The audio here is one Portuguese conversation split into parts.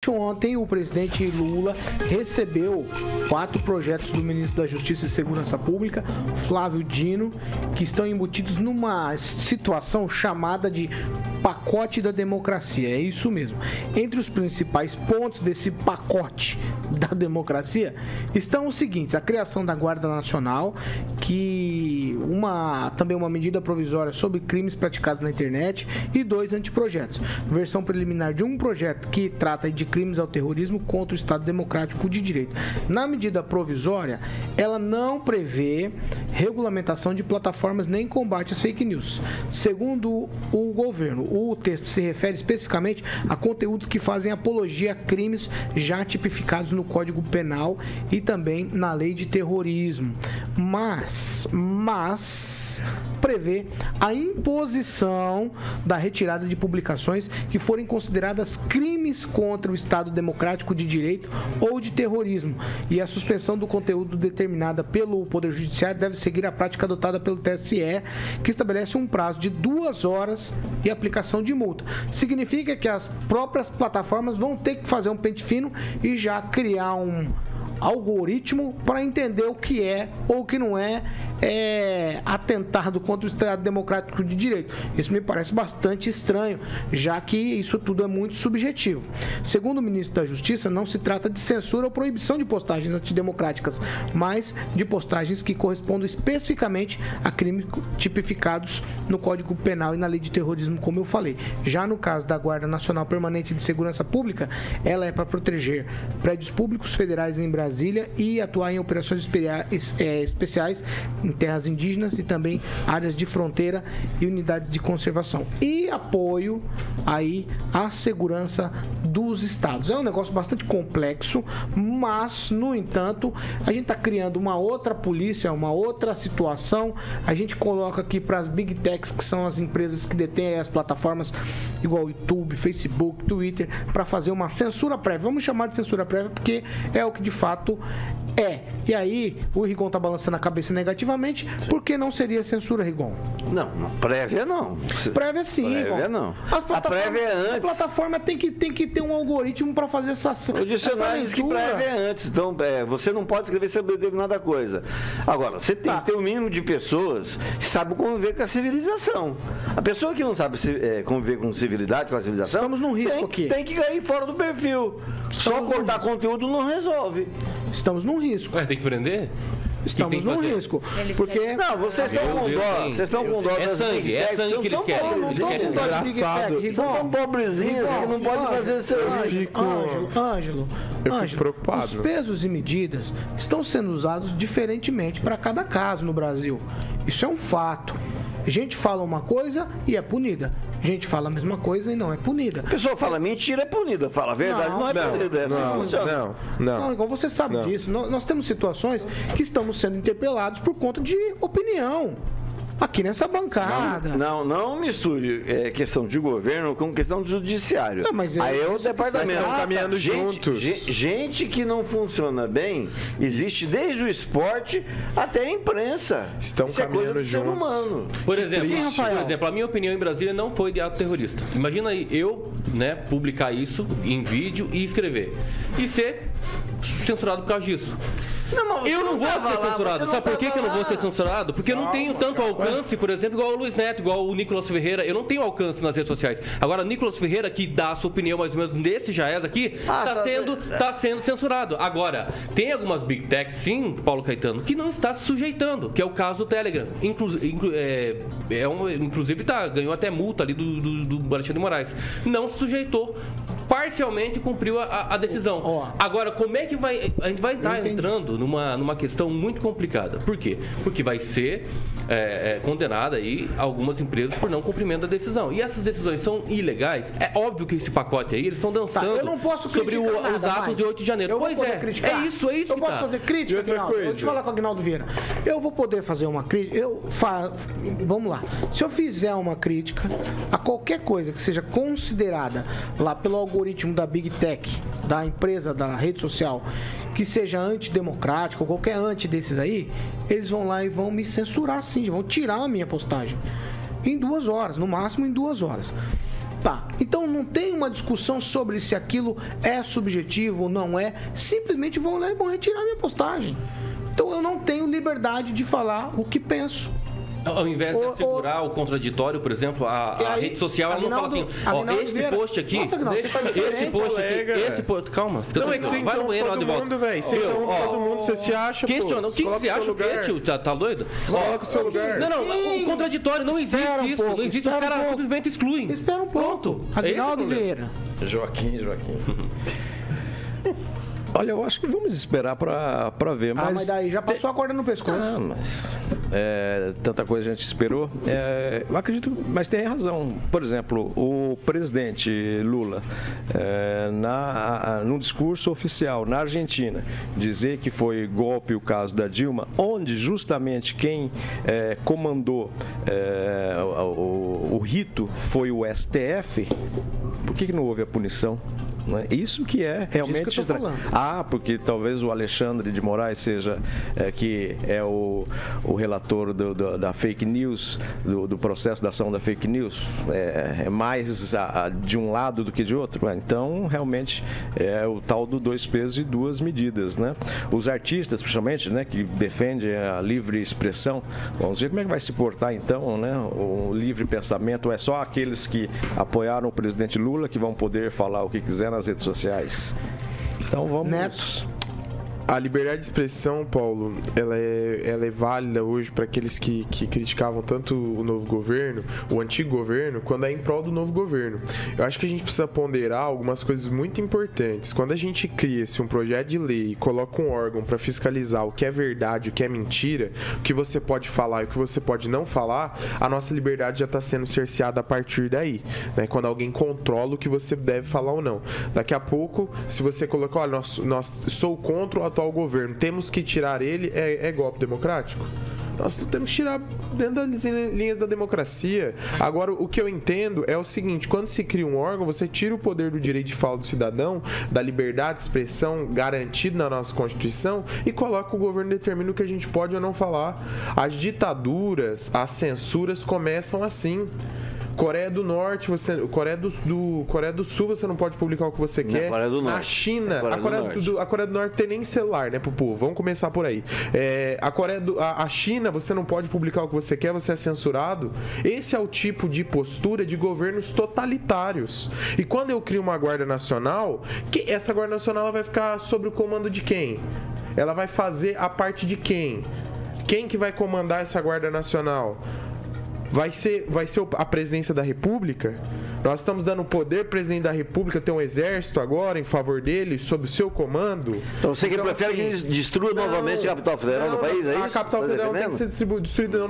Anteontem, o presidente Lula recebeu 4 projetos do ministro da Justiça e Segurança Pública, Flávio Dino, que estão embutidos numa situação chamada de pacote da democracia. É isso mesmo. Entre os principais pontos desse pacote da democracia estão os seguintes: a criação da Guarda Nacional, que também uma medida provisória sobre crimes praticados na internet, e 2 anteprojetos. Versão preliminar de um projeto que trata de crimes ao terrorismo contra o Estado Democrático de Direito. Na medida provisória, ela não prevê regulamentação de plataformas nem combate às fake news. Segundo o governo, o texto se refere especificamente a conteúdos que fazem apologia a crimes já tipificados no Código Penal e também na Lei de Terrorismo. Mas prevê a imposição da retirada de publicações que forem consideradas crimes contra o Estado Democrático de Direito ou de terrorismo, e a suspensão do conteúdo determinada pelo Poder Judiciário deve seguir a prática adotada pelo TSE, que estabelece um prazo de 2 horas e aplicação de multa. Significa que as próprias plataformas vão ter que fazer um pente fino e já criar um algoritmo para entender o que é ou o que não é atentado contra o Estado Democrático de Direito. Isso me parece bastante estranho, já que isso tudo é muito subjetivo. Segundo o ministro da Justiça, não se trata de censura ou proibição de postagens antidemocráticas, mas de postagens que correspondem especificamente a crimes tipificados no Código Penal e na Lei de Terrorismo, como eu falei. Já no caso da Guarda Nacional Permanente de Segurança Pública, ela é para proteger prédios públicos federais em Brasília e atuar em operações especiais em terras indígenas e também áreas de fronteira e unidades de conservação. E apoio aí à segurança dos estados. É um negócio bastante complexo, mas, no entanto, a gente está criando uma outra polícia, uma outra situação. A gente coloca aqui para as Big Techs, que são as empresas que detêm as plataformas igual YouTube, Facebook, Twitter, para fazer uma censura prévia. Vamos chamar de censura prévia porque é o que de fato é. E aí, o Rigon tá balançando a cabeça negativamente. Sim. Por que não seria censura, Rigon? Não, prévia não. Prévia sim, prévia Rigon. Não. A prévia é antes. A plataforma tem que ter um algoritmo para fazer essa O dicionário diz que prévia é antes. Então, você não pode escrever sobre determinada coisa. Agora, você tem que ter o mínimo de pessoas que sabem conviver com a civilização. A pessoa que não sabe conviver com civilidade, com a civilização... Estamos num risco aqui. Tem que cair fora do perfil. Só cortar conteúdo não resolve. Estamos num risco. Tem que prender? Estamos num risco. Porque... Não, vocês estão com dó. Vocês estão com dó. É sangue que eles querem. Eles querem engraçado. São tão pobrezinhos que não podem fazer serviço. Ângelo, eu fico preocupado. Os pesos e medidas estão sendo usados diferentemente para cada caso no Brasil. Isso é um fato. A gente fala uma coisa e é punida. A gente fala a mesma coisa e não é punida. A pessoa fala mentira, é punida. Fala a verdade, não é punida. Não, igual você sabe disso. Nós temos situações que estamos sendo interpelados por conta de opinião. Aqui nessa bancada. Não misture questão de governo com questão do judiciário. Aí é o departamento. Estão caminhando juntos. Gente que não funciona bem, existe desde o esporte até a imprensa. Estão caminhando juntos. Ser humano. Por exemplo, a minha opinião em Brasília não foi de ato terrorista. Imagina aí eu, publicar isso em vídeo e escrever. E ser censurado por causa disso. Eu não vou ser censurado. Sabe por que eu não vou ser censurado? Porque eu não tenho tanto alcance, por exemplo, igual o Luiz Neto, igual o Nicolas Ferreira. Eu não tenho alcance nas redes sociais. Agora, o Nicolas Ferreira, que dá a sua opinião mais ou menos nesse Jaez aqui, tá sendo censurado. Agora, tem algumas Big Techs, sim, Paulo Caetano, que não está se sujeitando, que é o caso do Telegram. Inclusive, ganhou até multa ali do Alexandre de Moraes. Não se sujeitou. Parcialmente cumpriu a decisão. Agora, como é que a gente vai estar entrando numa questão muito complicada? Por quê? Porque vai ser condenada aí algumas empresas por não cumprimento da decisão. E essas decisões são ilegais. É óbvio que esse pacote aí, eles estão dançando eu não posso sobre os atos de 8 de janeiro. É isso. Eu posso fazer crítica, Aguinaldo? Vou te falar com o Aguinaldo Vieira. Eu vou poder fazer uma crítica. Vamos lá. Se eu fizer uma crítica a qualquer coisa que seja considerada lá pelo algoritmo da Big Tech, da empresa, da rede social, que seja antidemocrático, ou qualquer anti desses aí, eles vão lá e vão me censurar sim, vão tirar a minha postagem. Em 2 horas, no máximo em 2 horas. Tá. Então não tem uma discussão sobre se aquilo é subjetivo ou não é. Simplesmente vão lá e vão retirar minha postagem. Então eu não tenho liberdade de falar o que penso. Ao invés de assegurar o contraditório, por exemplo, a rede social, ela não fala assim, este post aqui, esse post aqui, esse post... Calma, fica não, é que você vai no banheiro todo mundo, velho. Você todo mundo, você se acha, questiona. O que você acha? O quê, tio? Tá doido? Coloca o seu lugar. Não, o contraditório, não existe isso. Não existe, os caras simplesmente excluem. Espera um pouco. Aguinaldo Vieira. Joaquim. Olha, eu acho que vamos esperar para ver. Mas daí já passou a corda no pescoço. Mas tanta coisa a gente esperou. Eu acredito, mas tem razão. Por exemplo, o presidente Lula, num discurso oficial na Argentina, dizer que foi golpe o caso da Dilma, onde justamente quem comandou o rito foi o STF, por que não houve a punição? Isso que é realmente estranho. Porque talvez o Alexandre de Moraes seja que é o relator da fake news, do processo da ação da fake news, é mais de um lado do que de outro. Então, realmente, é o tal do 2 pesos e 2 medidas, né? Os artistas, principalmente, né, que defendem a livre expressão, vamos ver como é que vai se portar, então, né? O livre pensamento é só aqueles que apoiaram o presidente Lula que vão poder falar o que quiser nas redes sociais. Então vamos... Neto. A liberdade de expressão, Paulo, ela é válida hoje para aqueles que criticavam tanto o novo governo, o antigo governo, quando é em prol do novo governo. Eu acho que a gente precisa ponderar algumas coisas muito importantes. Quando a gente cria-se um projeto de lei e coloca um órgão para fiscalizar o que é verdade, o que é mentira, o que você pode falar e o que você pode não falar, a nossa liberdade já está sendo cerceada a partir daí, né? Quando alguém controla o que você deve falar ou não. Daqui a pouco, se você colocar, olha, nós sou contra o atual governo, temos que tirar ele, é golpe democrático? Nós temos que tirar dentro das linhas da democracia. Agora, o que eu entendo é o seguinte, quando se cria um órgão, você tira o poder do direito de fala do cidadão, da liberdade de expressão garantido na nossa Constituição e coloca o governo determina o que a gente pode ou não falar. As ditaduras, as censuras começam assim. Coreia do Norte, Coreia do Sul, você não pode publicar o que você quer. Coreia do Norte. Na China, a Coreia do Norte tem nem celular, né, pro povo? Vamos começar por aí. A China, você não pode publicar o que você quer, você é censurado. Esse é o tipo de postura de governos totalitários. E quando eu crio uma Guarda Nacional, essa Guarda Nacional ela vai ficar sob o comando de quem? Ela vai fazer a parte de quem? Quem que vai comandar essa Guarda Nacional? Vai ser a presidência da República? Nós estamos dando poder ao presidente da República ter um exército agora em favor dele, sob o seu comando. Então você prefere que eles destruam novamente a capital federal do país, é isso? A capital federal não tem que ser destruída, não.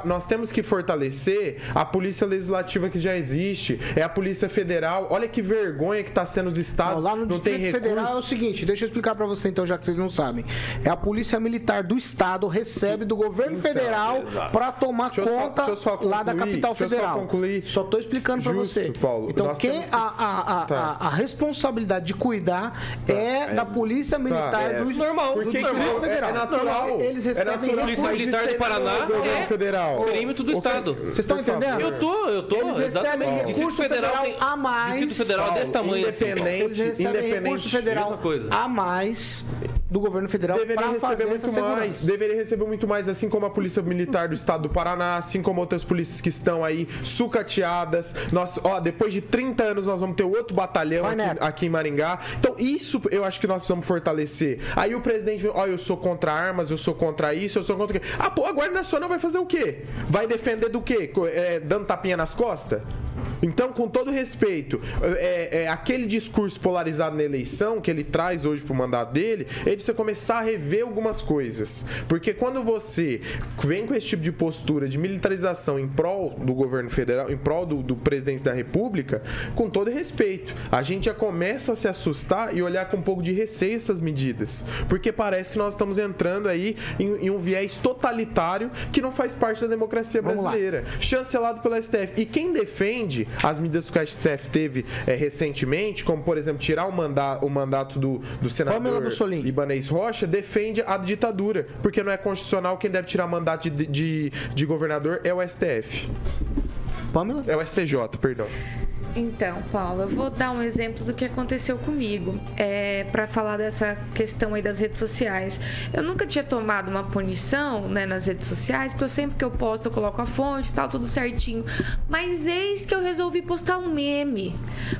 Nós temos que fortalecer a polícia legislativa que já existe, é a polícia federal. Olha que vergonha que está sendo os estados. Lá no Distrito Federal é o seguinte, deixa eu explicar para você então, já que vocês não sabem. É a polícia militar do estado recebe do governo federal para tomar conta lá da capital federal. Só estou explicando para você. Paulo, então, a responsabilidade de cuidar da Polícia Militar do normal, do Distrito Federal. É natural. Eles recebem a Polícia Militar do Paraná federal. Perímetro do estado. Vocês estão entendendo? Eu tô. Eles recebem recurso federal a mais. Distrito Federal desse tamanho assim. Eles recebem recurso federal a mais do governo federal para fazer essa segurança. Deveria receber muito mais, assim como a Polícia Militar do Estado do Paraná, assim como outras polícias que estão aí sucateadas. Depois de 30 anos nós vamos ter outro batalhão aqui em Maringá. Então isso eu acho que nós precisamos fortalecer. Aí o presidente, eu sou contra armas, eu sou contra isso, eu sou contra o quê? A Guarda Nacional vai fazer o quê? Vai defender do quê? Dando tapinha nas costas? Então, com todo respeito, aquele discurso polarizado na eleição que ele traz hoje pro mandato dele, ele precisa começar a rever algumas coisas. Porque quando você vem com esse tipo de postura de militarização em prol do governo federal, em prol do presidente da República, com todo respeito, a gente já começa a se assustar e olhar com um pouco de receio essas medidas. Porque parece que nós estamos entrando aí em um viés totalitário que não faz parte da democracia brasileira. Chancelado pela STF. E quem defende as medidas que a STF teve recentemente, como, por exemplo, tirar o mandato do senador Ibanez Rocha, defende a ditadura, porque não é constitucional, quem deve tirar mandato de governador é o STF. Pamela? É o STJ, perdão. Então, Paula, eu vou dar um exemplo do que aconteceu comigo, para falar dessa questão aí das redes sociais. Eu nunca tinha tomado uma punição, né, nas redes sociais, porque sempre que eu posto eu coloco a fonte e tal, tudo certinho. Mas eis que eu resolvi postar um meme.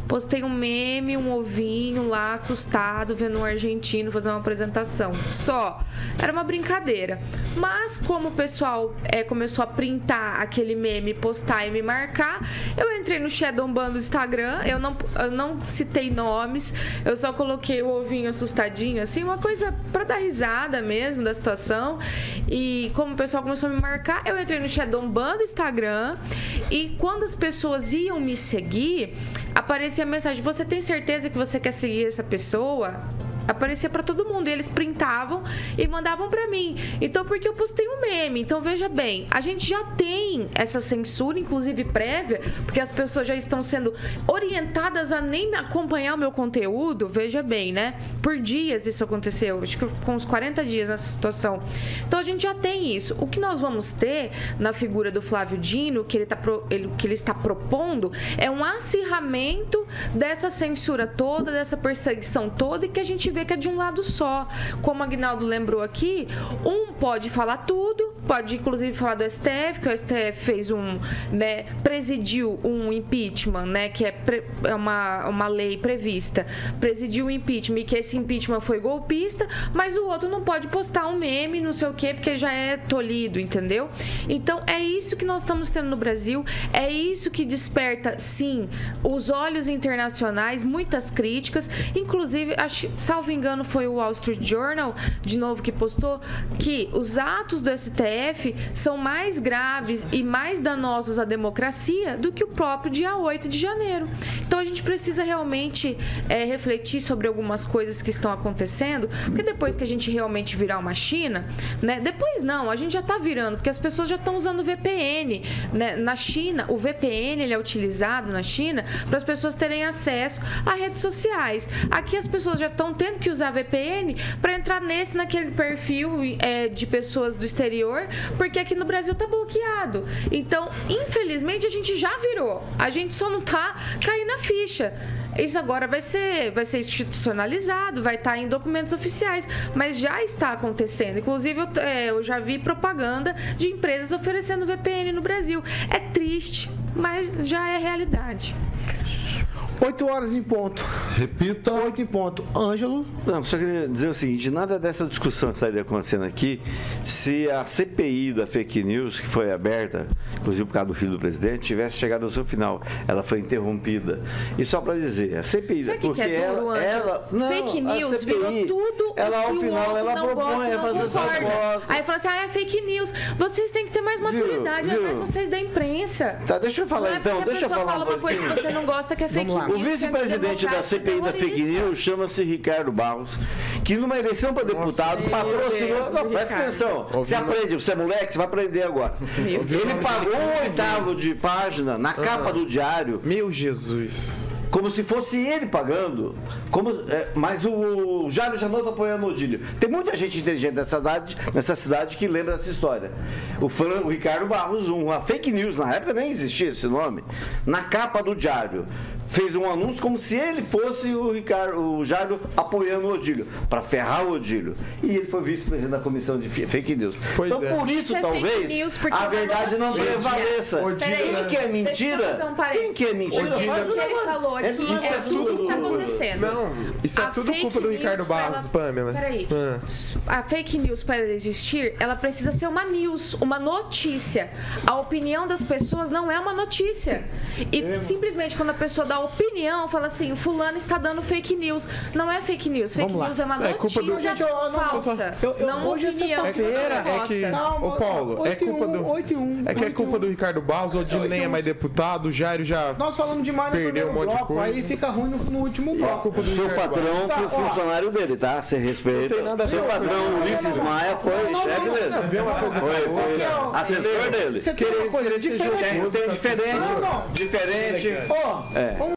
Postei um meme, um ovinho lá, assustado, vendo um argentino fazer uma apresentação. Só. Era uma brincadeira. Mas como o pessoal começou a printar aquele meme, postar e me marcar, eu entrei no Shadowban do Instagram, eu não citei nomes, eu só coloquei o ovinho assustadinho, assim, uma coisa pra dar risada mesmo da situação. E como o pessoal começou a me marcar, eu entrei no Shadowban do Instagram e quando as pessoas iam me seguir, aparecia a mensagem: você tem certeza que você quer seguir essa pessoa? Aparecia pra todo mundo, e eles printavam e mandavam pra mim. Então, porque eu postei um meme. Então, veja bem, a gente já tem essa censura, inclusive prévia, porque as pessoas já estão sendo orientadas a nem acompanhar o meu conteúdo. Veja bem, né? Por dias isso aconteceu, acho que com uns 40 dias nessa situação. Então, a gente já tem isso. O que nós vamos ter na figura do Flávio Dino, que ele está propondo, é um acirramento dessa censura toda, dessa perseguição toda, e que a gente vê que é de um lado só. Como o Aguinaldo lembrou aqui, um pode falar tudo, pode inclusive falar do STF, que o STF fez presidiu um impeachment, né, que é uma lei prevista, presidiu o impeachment, e que esse impeachment foi golpista, mas o outro não pode postar um meme, não sei o quê, porque já é tolhido, entendeu? Então, é isso que nós estamos tendo no Brasil, é isso que desperta, sim, os olhos internacionais, muitas críticas, inclusive, salvo engano, foi o Wall Street Journal, de novo, que postou que os atos do STF são mais graves e mais danosos à democracia do que o próprio dia 8 de janeiro. Então, a gente precisa realmente refletir sobre algumas coisas que estão acontecendo, porque depois que a gente realmente virar uma China, né? Depois não, a gente já está virando, porque as pessoas já estão usando VPN, né? Na China, o VPN ele é utilizado na China para as pessoas terem acesso a redes sociais. Aqui as pessoas já estão tendo que usar VPN para entrar naquele perfil de pessoas do exterior, porque aqui no Brasil tá bloqueado. Então, infelizmente, a gente já virou. A gente só não tá caindo a ficha. Isso agora vai ser institucionalizado, vai estar em documentos oficiais, mas já está acontecendo. Inclusive, eu já vi propaganda de empresas oferecendo VPN no Brasil. É triste, mas já é realidade. 8 horas em ponto. Repita. 8 em ponto. Ângelo? Não, só queria dizer o seguinte, nada dessa discussão que estaria acontecendo aqui, se a CPI da fake news, que foi aberta, inclusive por causa do filho do presidente, tivesse chegado ao seu final. Ela foi interrompida. E só para dizer, a CPI... Sabe o que é duro, Ângelo? Fake news CPI, virou tudo ela, ao final, ela propõe a fazer sua resposta. Aí fala assim, é fake news. Vocês têm que ter mais maturidade, mais vocês da imprensa. Tá, deixa eu falar então, deixa eu falar uma coisa que você não gosta, que é fake news. O vice-presidente da CPI da fake news chama-se Ricardo Barros, que numa eleição para deputado patrocinou... Não, presta atenção. Você aprende, você é moleque, você vai aprender agora. Ele pagou um oitavo de página na capa do diário. Meu Jesus. Como se fosse ele pagando. Mas o Jairo Janot está apoiando o Odílio. Tem muita gente inteligente nessa cidade que lembra dessa história. O Ricardo Barros, uma fake news, na época nem existia esse nome, na capa do diário. Fez um anúncio como se ele fosse o Jairo apoiando o Odílio, para ferrar o Odílio. E ele foi vice-presidente da comissão de fake news. Então, por isso, talvez, a verdade não prevaleça. Quem que é mentira? Quem que é mentira? O que ele falou aqui é tudo que está acontecendo. Não, isso é tudo culpa do Ricardo Barros, Pamela. Peraí. A fake news, para existir, ela precisa ser uma news, uma notícia. A opinião das pessoas não é uma notícia. E simplesmente quando a pessoa dá opinião, fala assim, fulano está dando fake news. Não é fake news. Fake news é uma notícia falsa. Não hoje é sexta-feira. Ô Paulo, é culpa do... 8 e 1. É que é culpa do Ricardo Barros, o Odílio nem é mais deputado, o Jairo já... Nós falamos demais no primeiro bloco, aí fica ruim no último bloco. O seu patrão foi funcionário dele, tá? Você respeita. O seu patrão, Ulisses Maia, foi chefe dele. Foi assessor dele. Você quer uma coisa diferente. Diferente.